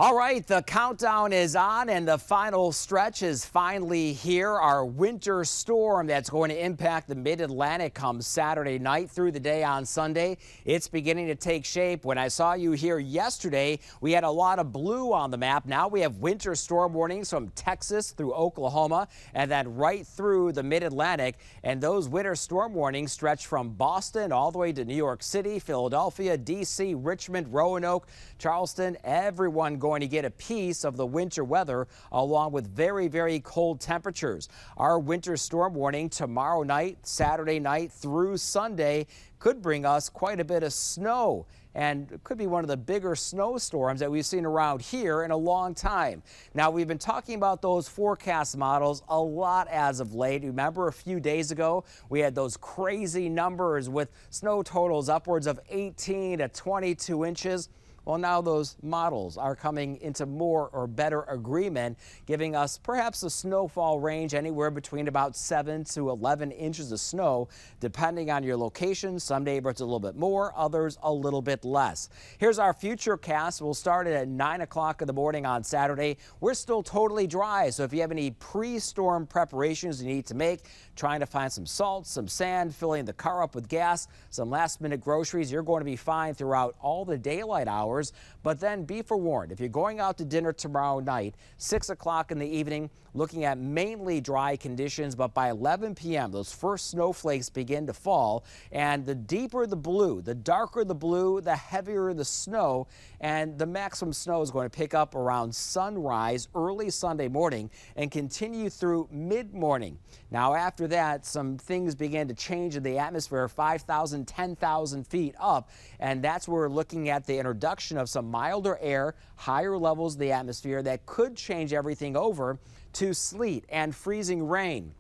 All right, the countdown is on and the final stretch is finally here. Our winter storm that's going to impact the mid-Atlantic comes Saturday night through the day on Sunday. It's beginning to take shape. When I saw you here yesterday, we had a lot of blue on the map. Now we have winter storm warnings from Texas through Oklahoma and then right through the mid-Atlantic. And those winter storm warnings stretch from Boston all the way to New York City, Philadelphia, D.C., Richmond, Roanoke, Charleston, everyone going to get a piece of the winter weather along with very, very cold temperatures. Our winter storm warning tomorrow night, Saturday night through Sunday could bring us quite a bit of snow. And it could be one of the bigger snowstorms that we've seen around here in a long time. Now, we've been talking about those forecast models a lot as of late. Remember a few days ago, we had those crazy numbers with snow totals upwards of 18 to 22 inches. Well, now those models are coming into more or better agreement, giving us perhaps a snowfall range anywhere between about 7 to 11 inches of snow, depending on your location. Some neighborhoods a little bit more, others a little bit less. Here's our future cast. We'll start it at 9 o'clock in the morning on Saturday. We're still totally dry, so if you have any pre-storm preparations you need to make, trying to find some salt, some sand, filling the car up with gas, some last-minute groceries, you're going to be fine throughout all the daylight hours. But then be forewarned, if you're going out to dinner tomorrow night, 6 o'clock in the evening, looking at mainly dry conditions, but by 11 p.m. those first snowflakes begin to fall, and the deeper the blue, the darker the blue, the heavier the snow, and the maximum snow is going to pick up around sunrise early Sunday morning and continue through mid-morning. Now after that, some things begin to change in the atmosphere, 5,000, 10,000 feet up, and that's where we're looking at the introduction of some milder air, higher levels of the atmosphere that could change everything over to sleet and freezing rain.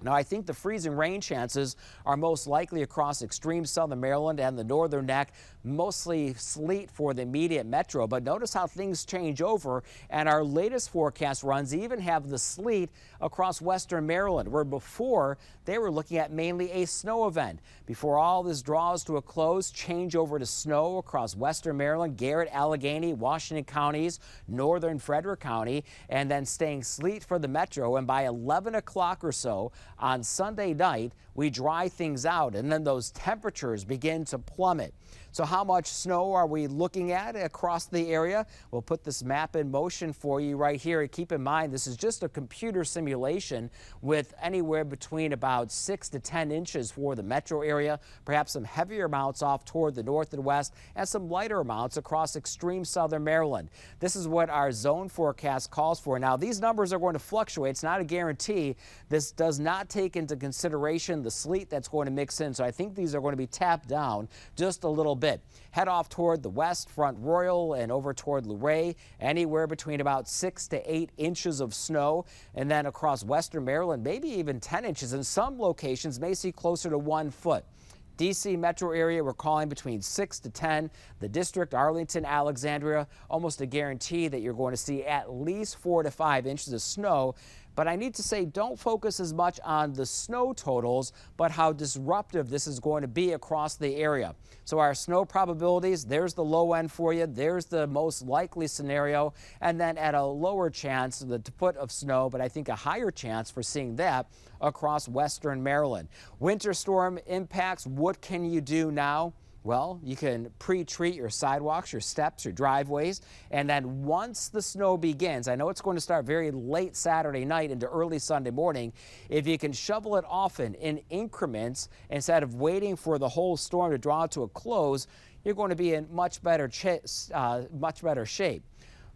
Now, I think the freezing rain chances are most likely across extreme southern Maryland and the northern neck, mostly sleet for the immediate metro. But notice how things change over, and our latest forecast runs even have the sleet across western Maryland, where before they were looking at mainly a snow event. Before all this draws to a close, change over to snow across western Maryland, Garrett, Allegheny, Washington counties, northern Frederick County, and then staying sleet for the metro. And by 11 o'clock or so on Sunday night, we dry things out, and then those temperatures begin to plummet. So how much snow are we looking at across the area? We'll put this map in motion for you right here. Keep in mind, this is just a computer simulation with anywhere between about 6 to 10 inches for the metro area, perhaps some heavier amounts off toward the north and west, and some lighter amounts across extreme southern Maryland. This is what our zone forecast calls for. Now, these numbers are going to fluctuate. It's not a guarantee. This does not take into consideration the sleet that's going to mix in, so I think these are going to be tapped down just a little bit. Head off toward the west, Front Royal, and over toward Luray, anywhere between about 6 to 8 inches of snow. And then across western Maryland, maybe even 10 inches. In some locations, may see closer to 1 foot. D.C. metro area, we're calling between 6 to 10. The district, Arlington, Alexandria, almost a guarantee that you're going to see at least 4 to 5 inches of snow. But I need to say, don't focus as much on the snow totals, but how disruptive this is going to be across the area. So our snow probabilities, there's the low end for you. There's the most likely scenario. And then at a lower chance, the foot of snow, but I think a higher chance for seeing that across western Maryland. Winter storm impacts, what can you do now? Well, you can pre-treat your sidewalks, your steps, your driveways, and then once the snow begins, I know it's going to start very late Saturday night into early Sunday morning, if you can shovel it often in increments instead of waiting for the whole storm to draw to a close, you're going to be in much better shape.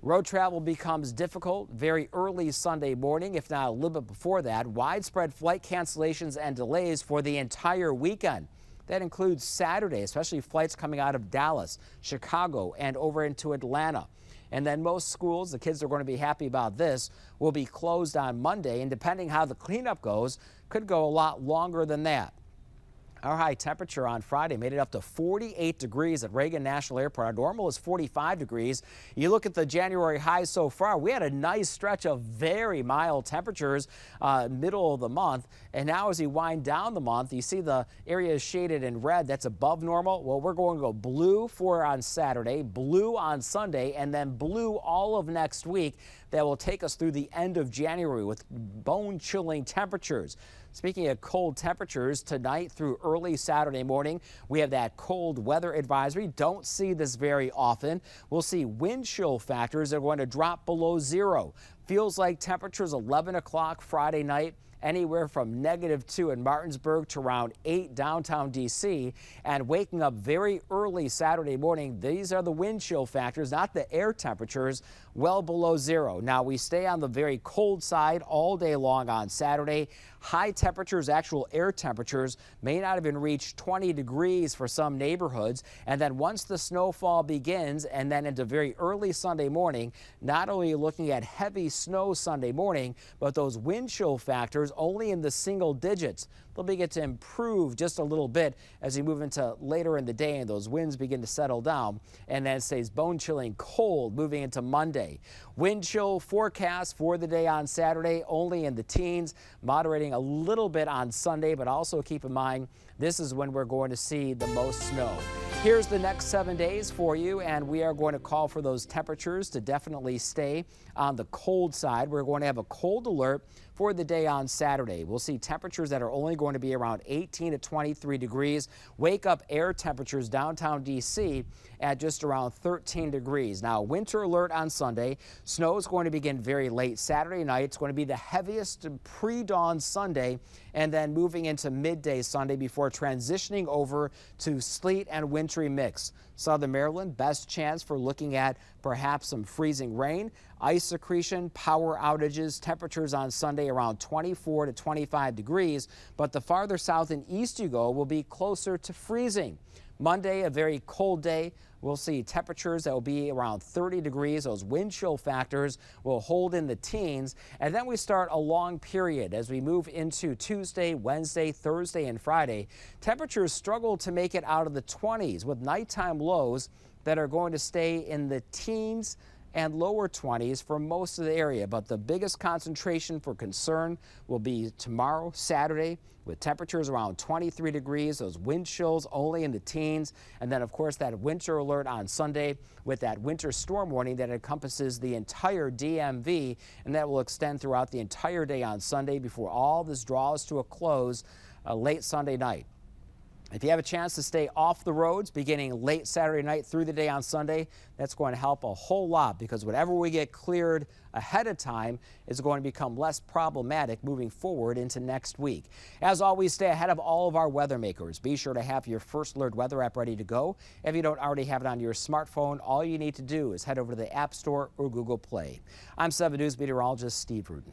Road travel becomes difficult very early Sunday morning, if not a little bit before that. Widespread flight cancellations and delays for the entire weekend. That includes Saturday, especially flights coming out of Dallas, Chicago, and over into Atlanta. And then most schools, the kids are going to be happy about this, will be closed on Monday. And depending how the cleanup goes, could go a lot longer than that. Our high temperature on Friday made it up to 48 degrees at Reagan National Airport. Our normal is 45 degrees. You look at the January highs so far, we had a nice stretch of very mild temperatures middle of the month. And now as you wind down the month, you see the areas shaded in red. That's above normal. Well, we're going to go blue for on Saturday, blue on Sunday, and then blue all of next week. That will take us through the end of January with bone-chilling temperatures. Speaking of cold temperatures, tonight through early Saturday morning, we have that cold weather advisory. Don't see this very often. We'll see wind chill factors that are going to drop below zero. Feels like temperatures 11 o'clock Friday night. Anywhere from -2 in Martinsburg to around 8 downtown D.C. and waking up very early Saturday morning. These are the wind chill factors, not the air temperatures, well below zero. Now we stay on the very cold side all day long on Saturday. High temperatures, actual air temperatures, may not even reach 20 degrees for some neighborhoods. And then once the snowfall begins and then into very early Sunday morning, not only are you looking at heavy snow Sunday morning, but those wind chill factors only in the single digits. They'll begin to improve just a little bit as you move into later in the day and those winds begin to settle down. And then it stays bone chilling cold moving into Monday. Wind chill forecast for the day on Saturday only in the teens, moderating a little bit on Sunday, but also keep in mind this is when we're going to see the most snow. Here's the next 7 days for you, and we are going to call for those temperatures to definitely stay on the cold side. We're going to have a cold alert for the day on Saturday. We'll see temperatures that are only going to be around 18 to 23 degrees. Wake up air temperatures downtown D.C. at just around 13 degrees. Now, winter alert on Sunday. Snow is going to begin very late Saturday night. It's going to be the heaviest pre-dawn Sunday and then moving into midday Sunday before transitioning over to sleet and wintry mix. Southern Maryland, best chance for looking at perhaps some freezing rain, ice accretion, power outages, temperatures on Sunday around 24 to 25 degrees, but the farther south and east you go will be closer to freezing. Monday, a very cold day. We'll see temperatures that will be around 30 degrees. Those wind chill factors will hold in the teens. And then we start a long period as we move into Tuesday, Wednesday, Thursday, and Friday. Temperatures struggle to make it out of the 20s with nighttime lows that are going to stay in the teens and lower 20s for most of the area. But the biggest concentration for concern will be tomorrow, Saturday, with temperatures around 23 degrees, those wind chills only in the teens. And then, of course, that winter alert on Sunday with that winter storm warning that encompasses the entire DMV, and that will extend throughout the entire day on Sunday before all this draws to a close late Sunday night. If you have a chance to stay off the roads beginning late Saturday night through the day on Sunday, that's going to help a whole lot because whatever we get cleared ahead of time is going to become less problematic moving forward into next week. As always, stay ahead of all of our weather makers. Be sure to have your First Alert weather app ready to go. If you don't already have it on your smartphone, all you need to do is head over to the App Store or Google Play. I'm 7 News meteorologist Steve Rudin.